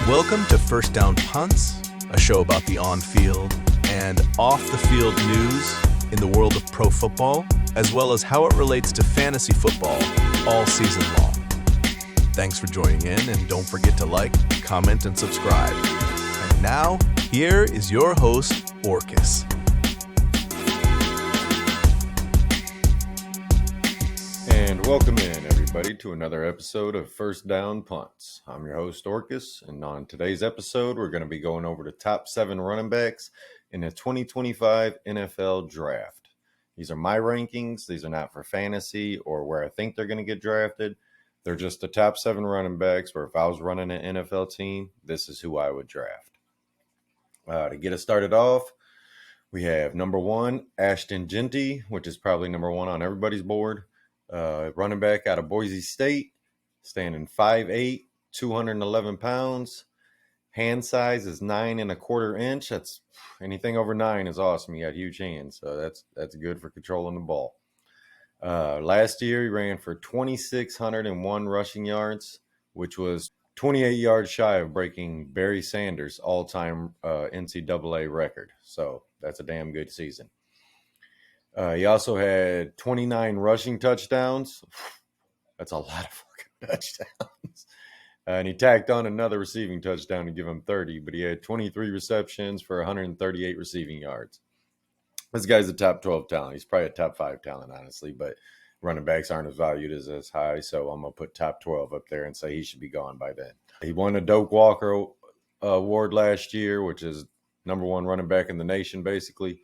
Welcome to First Down Punts, a show about the on-field and off-the-field news in the world of pro football, as well as how it relates to fantasy football all season long. Thanks for joining in, and don't forget to like, comment, and subscribe. And now, here is your host, Orcus. And welcome in, everybody, to another episode of First Down Punts. I'm your host, Orcus, and on today's episode, we're going to be going over the top 7 running backs in the 2025 NFL Draft. These are my rankings. These are not for fantasy or where I think they're going to get drafted. They're just the top 7 running backs where if I was running an NFL team, this is who I would draft. To get us started off, we have number 1, Ashton Jeanty, which is probably number 1 on everybody's board. Running back out of Boise State, standing 5'8", 211 pounds. Hand size is 9 1/4 inch. That's anything over 9 is awesome. He got huge hands, so that's good for controlling the ball. Last year, he ran for 2,601 rushing yards, which was 28 yards shy of breaking Barry Sanders' all-time NCAA record. So that's a damn good season. He also had 29 rushing touchdowns. That's a lot of fucking touchdowns. And he tacked on another receiving touchdown to give him 30, but he had 23 receptions for 138 receiving yards. This guy's a top 12 talent. He's probably a top 5 talent, honestly, but running backs aren't as valued as high, so I'm going to put top 12 up there and say he should be gone by then. He won a Doak Walker award last year, which is number 1 running back in the nation, basically.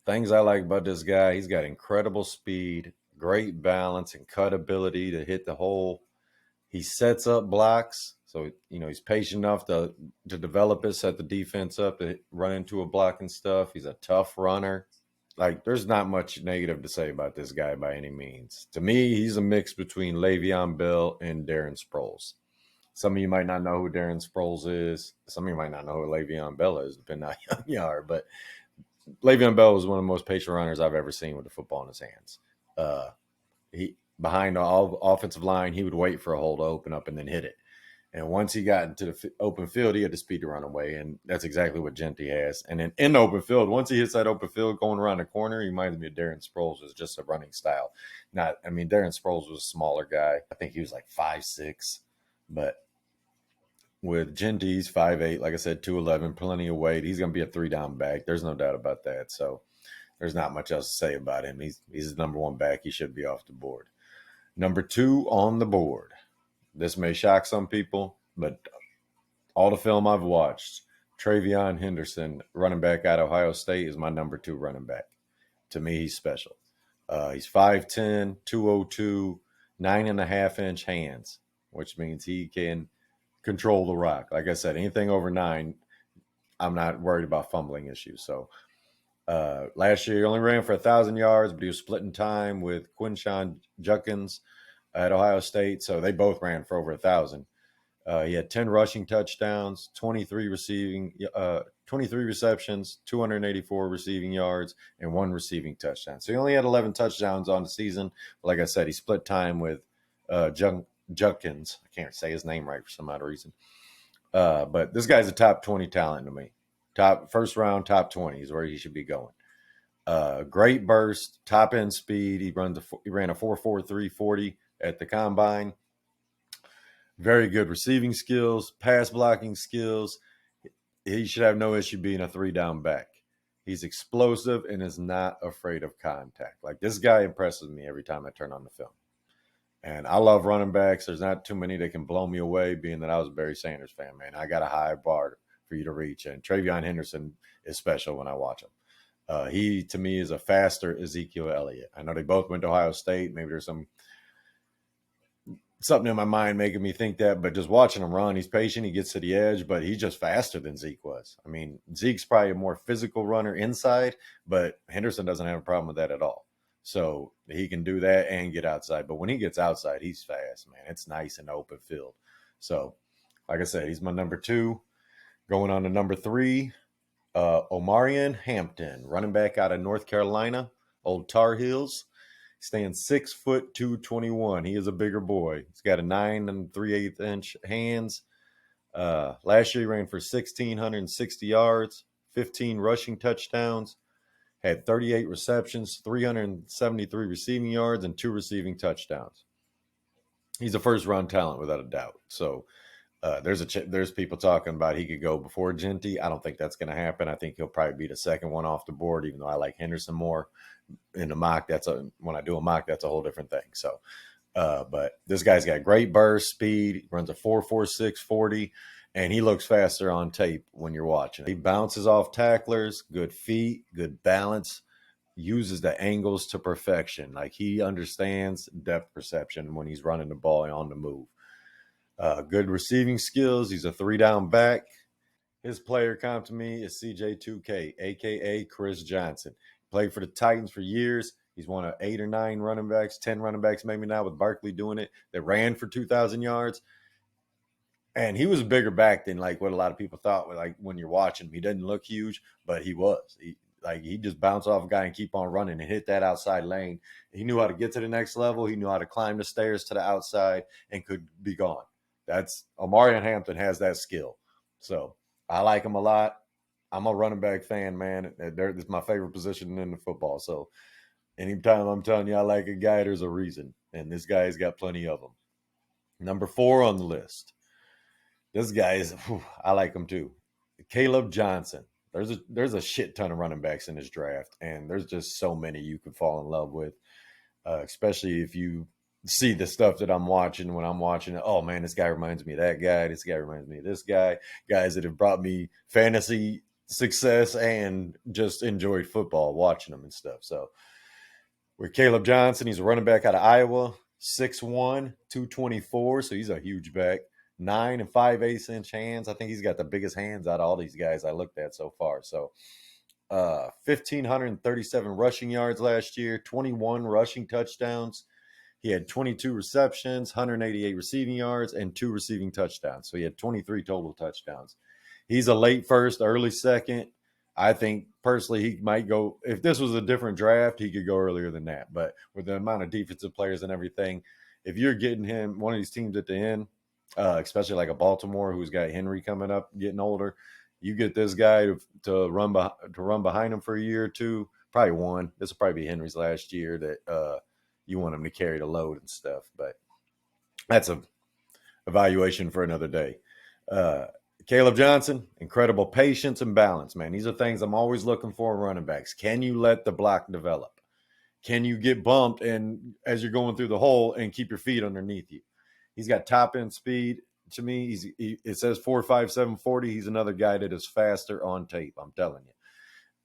Things I like about this guy, he's got incredible speed, great balance, and cut ability to hit the hole. He sets up blocks, so he's patient enough to develop it, set the defense up to run into a block and stuff. He's a tough runner. Like, there's not much negative to say about this guy by any means. To me, he's a mix between Le'Veon Bell and Darren Sproles. Some of you might not know who Darren Sproles is. Some of you might not know who Le'Veon Bell is, depending on how young you are, but Le'Veon Bell was one of the most patient runners I've ever seen with the football in his hands. He behind all the offensive line, he would wait for a hole to open up and then hit it. And once he got into the open field, he had the speed to run away, and that's exactly what Jeanty has. And then in the open field, once he hits that open field going around the corner, he reminds me of Darren Sproles. Was just a running style. Darren Sproles was a smaller guy. I think he was like 5'6", but with Jeanty, he's 5'8", like I said, 211, plenty of weight. He's going to be a 3-down back. There's no doubt about that. So there's not much else to say about him. He's the number 1 back. He should be off the board. Number 2 on the board. This may shock some people, but all the film I've watched, Travion Henderson, running back out of Ohio State, is my number 2 running back. To me, he's special. He's 5'10", 202, 9.5-inch hands, which means he can control the rock. Like I said, anything over 9, I'm not worried about fumbling issues. So last year he only ran for 1,000 yards, but he was splitting time with Quinshon Judkins at Ohio State. So they both ran for over 1,000. He had 10 rushing touchdowns, 23 receptions, 284 receiving yards, and 1 receiving touchdown. So he only had 11 touchdowns on the season. Like I said, he split time with Judkins. I can't say his name right for some odd reason. But this guy's a top 20 talent to me. First round, top 20 is where he should be going. Great burst, top end speed. He ran a 4.43 40 at the combine. Very good receiving skills, pass blocking skills. He should have no issue being a 3-down back. He's explosive and is not afraid of contact. Like, this guy impresses me every time I turn on the film. And I love running backs. There's not too many that can blow me away, being that I was a Barry Sanders fan, man. I got a high bar for you to reach. And Travion Henderson is special when I watch him. He, to me, is a faster Ezekiel Elliott. I know they both went to Ohio State. Maybe there's something in my mind making me think that, but just watching him run, he's patient, he gets to the edge, but he's just faster than Zeke was. I mean, Zeke's probably a more physical runner inside, but Henderson doesn't have a problem with that at all. So he can do that and get outside. But when he gets outside, he's fast, man. It's nice in the open field. So, like I said, he's my number 2. Going on to number 3, Omarion Hampton, running back out of North Carolina, old Tar Heels. Stands 6 foot 221. He is a bigger boy. He's got a 9 3/8 inch hands. Last year he ran for 1,660 yards, 15 rushing touchdowns, had 38 receptions, 373 receiving yards, and 2 receiving touchdowns. He's a first round talent without a doubt. So there's people talking about he could go before Genty. I don't think that's going to happen. I think he'll probably be the second one off the board, even though I like Henderson more in the mock. When I do a mock, that's a whole different thing. So, but this guy's got great burst speed, runs a 4.46 40, and he looks faster on tape when you're watching. He bounces off tacklers, good feet, good balance, uses the angles to perfection. Like he understands depth perception when he's running the ball on the move. Good receiving skills. He's a 3-down back. His player comp to me is CJ2K, aka Chris Johnson. Played for the Titans for years. He's one of 8 or 9 running backs, 10 running backs maybe now with Barkley doing it, that ran for 2,000 yards. And he was a bigger back than like what a lot of people thought. Like when you're watching him, he didn't look huge, but he was. He just bounced off a guy and keep on running and hit that outside lane. He knew how to get to the next level. He knew how to climb the stairs to the outside and could be gone. That's Omarion Hampton has that skill. So I like him a lot. I'm a running back fan, man. It's my favorite position in the football. So anytime I'm telling you I like a guy, there's a reason. And this guy's got plenty of them. Number 4 on the list. This guy is, I like him too. Caleb Johnson. There's a shit ton of running backs in this draft, and there's just so many you could fall in love with, especially if you see the stuff that I'm watching when I'm watching it. Oh man, this guy reminds me of that guy. This guy reminds me of this guy. Guys that have brought me fantasy success and just enjoyed football watching them and stuff. So with Caleb Johnson, he's a running back out of Iowa, 6'1", 224. So he's a huge back. 9 and 5/8 inch hands. I think he's got the biggest hands out of all these guys I looked at so far. So 1,537 rushing yards last year, 21 rushing touchdowns. He had 22 receptions, 188 receiving yards, and 2 receiving touchdowns. So he had 23 total touchdowns. He's a late first, early second. I think personally he might go, if this was a different draft, he could go earlier than that. But with the amount of defensive players and everything, if you're getting him, one of these teams at the end, especially like a Baltimore who's got Henry coming up, getting older, you get this guy to run behind him for a year or two, probably one. This will probably be Henry's last year that you want him to carry the load and stuff. But that's a evaluation for another day. Caleb Johnson, incredible patience and balance, man. These are things I'm always looking for in running backs. Can you let the block develop? Can you get bumped and as you're going through the hole and keep your feet underneath you? He's got top end speed. To me, it says 4.57 40. He's another guy that is faster on tape. I'm telling you.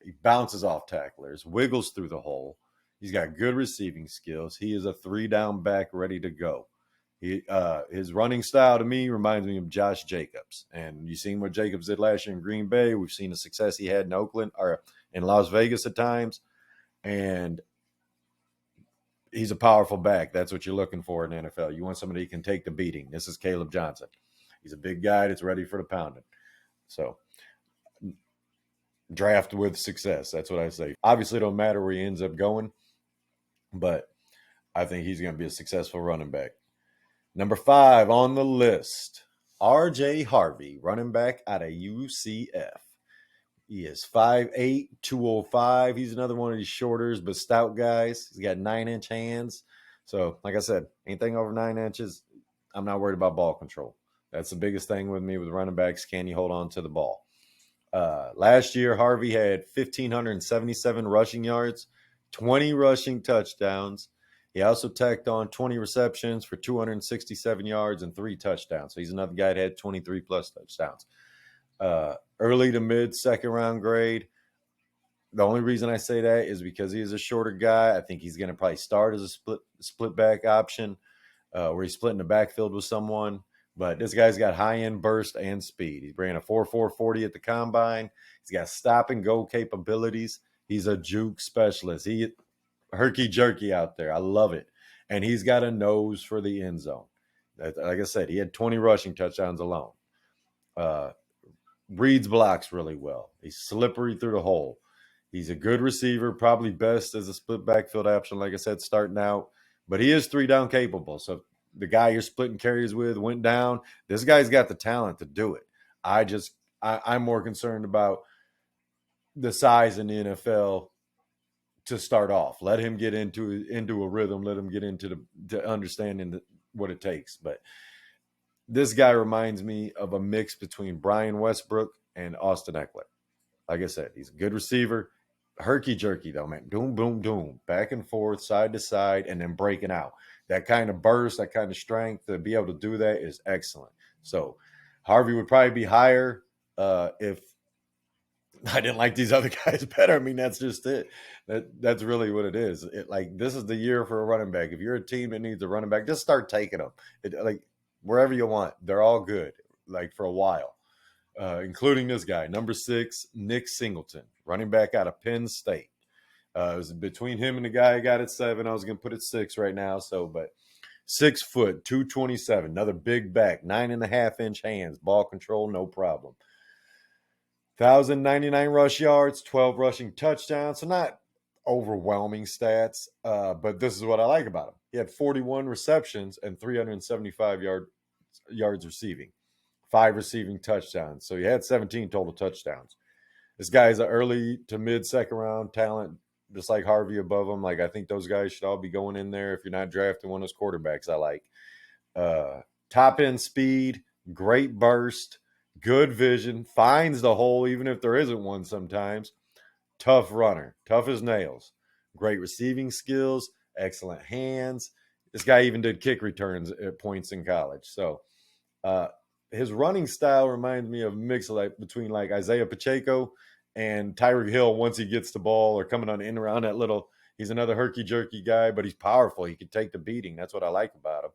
He bounces off tacklers, wiggles through the hole. He's got good receiving skills. He is a 3-down back ready to go. His running style to me reminds me of Josh Jacobs. And you've seen what Jacobs did last year in Green Bay. We've seen the success he had in Oakland or in Las Vegas at times. And he's a powerful back. That's what you're looking for in the NFL. You want somebody who can take the beating. This is Caleb Johnson. He's a big guy that's ready for the pounding. So draft with success. That's what I say. Obviously, it don't matter where he ends up going, but I think he's going to be a successful running back. Number 5 on the list, R.J. Harvey, running back out of UCF. He is 5'8", 205. He's another one of these shorters but stout guys. He's got 9-inch hands. So, like I said, anything over 9 inches, I'm not worried about ball control. That's the biggest thing with me with running backs. Can you hold on to the ball? Last year, Harvey had 1,577 rushing yards, 20 rushing touchdowns. He also tacked on 20 receptions for 267 yards and 3 touchdowns. So he's another guy that had 23-plus touchdowns. Early to mid second round grade. The only reason I say that is because he is a shorter guy. I think he's going to probably start as a split back option where he's splitting the backfield with someone. But this guy's got high-end burst and speed. He's ran a 4.4 40 at the combine. He's got stop-and-go capabilities. He's a juke specialist. He herky-jerky out there. I love it. And he's got a nose for the end zone. Like I said, he had 20 rushing touchdowns alone. Reads blocks really well. He's slippery through the hole. He's a good receiver, probably best as a split backfield option, like I said, starting out. But he is 3-down capable. So the guy you're splitting carries with went down. This guy's got the talent to do it. I'm more concerned about the size in the NFL to start off. Let him get into a rhythm. Let him get into the understanding what it takes. But this guy reminds me of a mix between Brian Westbrook and Austin Eckler. Like I said, he's a good receiver. Herky jerky though, man. Boom, boom, boom. Back and forth, side to side, and then breaking out. That kind of burst, that kind of strength, to be able to do that is excellent. So Harvey would probably be higher if I didn't like these other guys better. I mean, that's just it. That's really what it is. Like, this is the year for a running back. If you're a team that needs a running back, just start taking them. Like, wherever you want, they're all good. Like, for a while, including this guy, number 6, Nick Singleton, running back out of Penn State. It was between him and the guy I got at 7. I was going to put it 6 right now. So, but 6 foot, 227, another big back, 9.5-inch hands, ball control, no problem. 1,099 rush yards, 12 rushing touchdowns. So not overwhelming stats, but this is what I like about him. He had 41 receptions and 375 yards receiving, 5 receiving touchdowns. So he had 17 total touchdowns. This guy is an early to mid second round talent, just like Harvey above him. Like, I think those guys should all be going in there if you're not drafting one of those quarterbacks I like. Top end speed, great burst, good vision, finds the hole even if there isn't one sometimes. Tough runner, tough as nails. Great receiving skills, excellent hands. This guy even did kick returns at points in college. So his running style reminds me of a mix of between like Isaiah Pacheco and Tyreek Hill once he gets the ball, or coming on in around that little. He's another herky-jerky guy, but he's powerful. He can take the beating. That's what I like about him.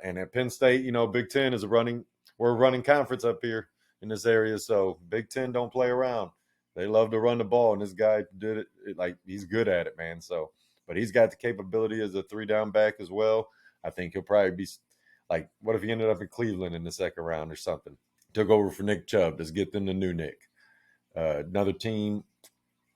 And at Penn State, Big Ten is we're a running conference up here in this area. So Big Ten don't play around. They love to run the ball, and this guy did it. Like, he's good at it, man. So, but he's got the capability as a 3-down back as well. I think he'll probably be like, what if he ended up in Cleveland in the second round or something? Took over for Nick Chubb. Let's get them the new Nick. Another team,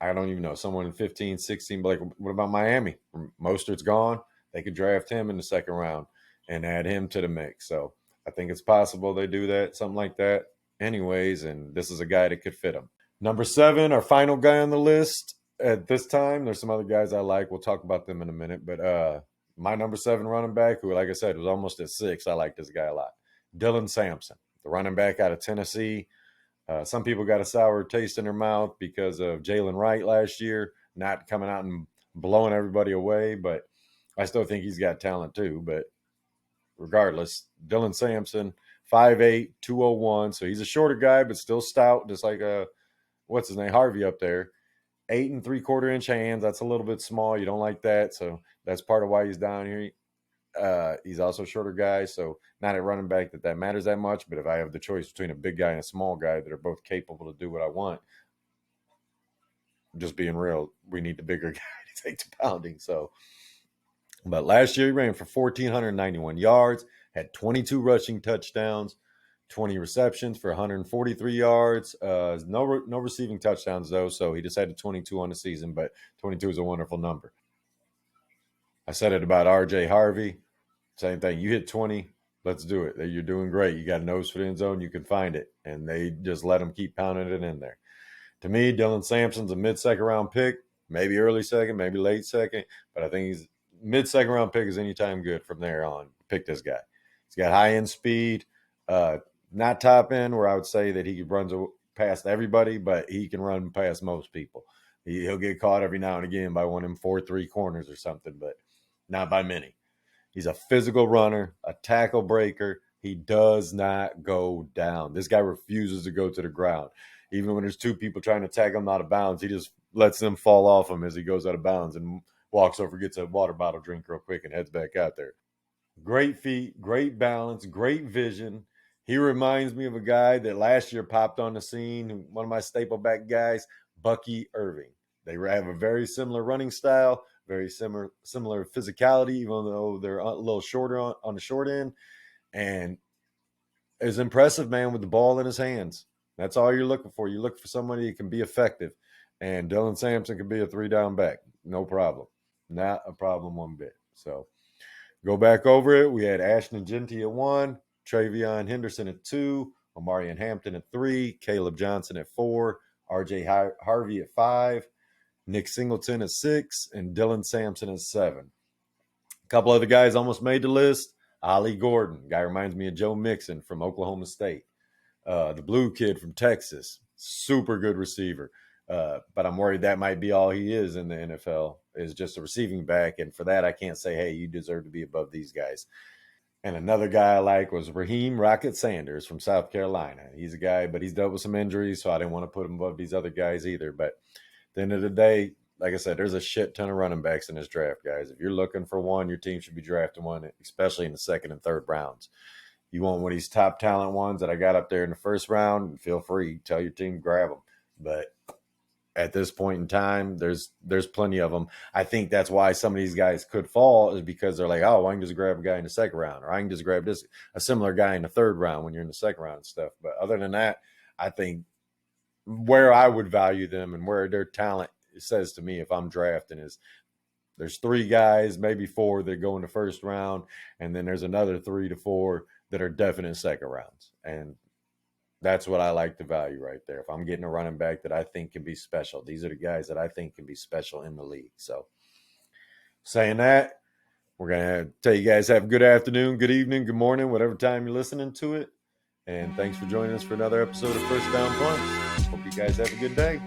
I don't even know, someone in 15, 16. But like, what about Miami? Mostert's gone. They could draft him in the second round and add him to the mix. So I think it's possible they do that, something like that. Anyways, and this is a guy that could fit him. Number 7, our final guy on the list at this time. There's some other guys I like. We'll talk about them in a minute. But my number 7 running back, who, like I said, was almost at 6. I like this guy a lot. Dylan Sampson, the running back out of Tennessee. Some people got a sour taste in their mouth because of Jalen Wright last year, not coming out and blowing everybody away. But I still think he's got talent too. But regardless, Dylan Sampson, 5'8", 201. So he's a shorter guy, but still stout, just like what's his name, Harvey up there. 8 3/4-inch hands. That's a little bit small. You don't like that. So that's part of why he's down here. He's also a shorter guy, so not at running back that matters that much. But if I have the choice between a big guy and a small guy that are both capable to do what I want, just being real, we need the bigger guy to take the pounding. So, but last year he ran for 1,491 yards, had 22 rushing touchdowns, 20 receptions for 143 yards. No receiving touchdowns though, so he just had a 22 on the season. But 22 is a wonderful number. I said it about RJ Harvey. Same thing. You hit 20, let's do it. You're doing great. You got a nose for the end zone. You can find it. And they just let him keep pounding it in there. To me, Dylan Sampson's a mid-second round pick, maybe early second, maybe late second. But I think he's mid-second round pick is anytime good from there on. Pick this guy. He's got high-end speed, not top end where I would say that he runs past everybody, but he can run past most people. He'll get caught every now and again by one of them 4-3 corners or something, but not by many. He's a physical runner, a tackle breaker. He does not go down. This guy refuses to go to the ground. Even when there's 2 people trying to tag him out of bounds, he just lets them fall off him as he goes out of bounds and walks over, gets a water bottle drink real quick, and heads back out there. Great feet, great balance, great vision. He reminds me of a guy that last year popped on the scene, one of my staple back guys, Bucky Irving. They have a very similar running style, very similar physicality, even though they're a little shorter on the short end. And is impressive, man, with the ball in his hands. That's all you're looking for. You look for somebody who can be effective. And Dylan Sampson can be a 3-down back. No problem. Not a problem one bit. So Go back over it. We had Ashton Genty at 1, Travion Henderson at 2, Omarion Hampton at 3, Caleb Johnson at 4, RJ Harvey at 5, Nick Singleton at 6, and Dylan Sampson at 7. A couple other guys almost made the list. Ollie Gordon, guy reminds me of Joe Mixon from Oklahoma State. The blue kid from Texas, super good receiver. But I'm worried that might be all he is in the NFL, is just a receiving back. And for that, I can't say, hey, you deserve to be above these guys. And another guy I like was Raheem Rocket Sanders from South Carolina. He's a guy, but he's dealt with some injuries, so I didn't want to put him above these other guys either. But at the end of the day, like I said, there's a shit ton of running backs in this draft, guys. If you're looking for one, your team should be drafting one, especially in the second and third rounds. You want one of these top talent ones that I got up there in the first round, feel free. Tell your team, grab them. But at this point in time, there's plenty of them. I think that's why some of these guys could fall, is because they're like, oh, I can just grab a guy in the second round, or I can just grab a similar guy in the third round when you're in the second round and stuff. But other than that, I think where I would value them and where their talent says to me if I'm drafting is there's 3 guys, maybe 4 that go in the first round, and then there's another 3 to 4 that are definite second rounds. And that's what I like to value right there. If I'm getting a running back that I think can be special, these are the guys that I think can be special in the league. So saying that, we're going to tell you guys have a good afternoon, good evening, good morning, whatever time you're listening to it. And thanks for joining us for another episode of First Down Punts. Hope you guys have a good day.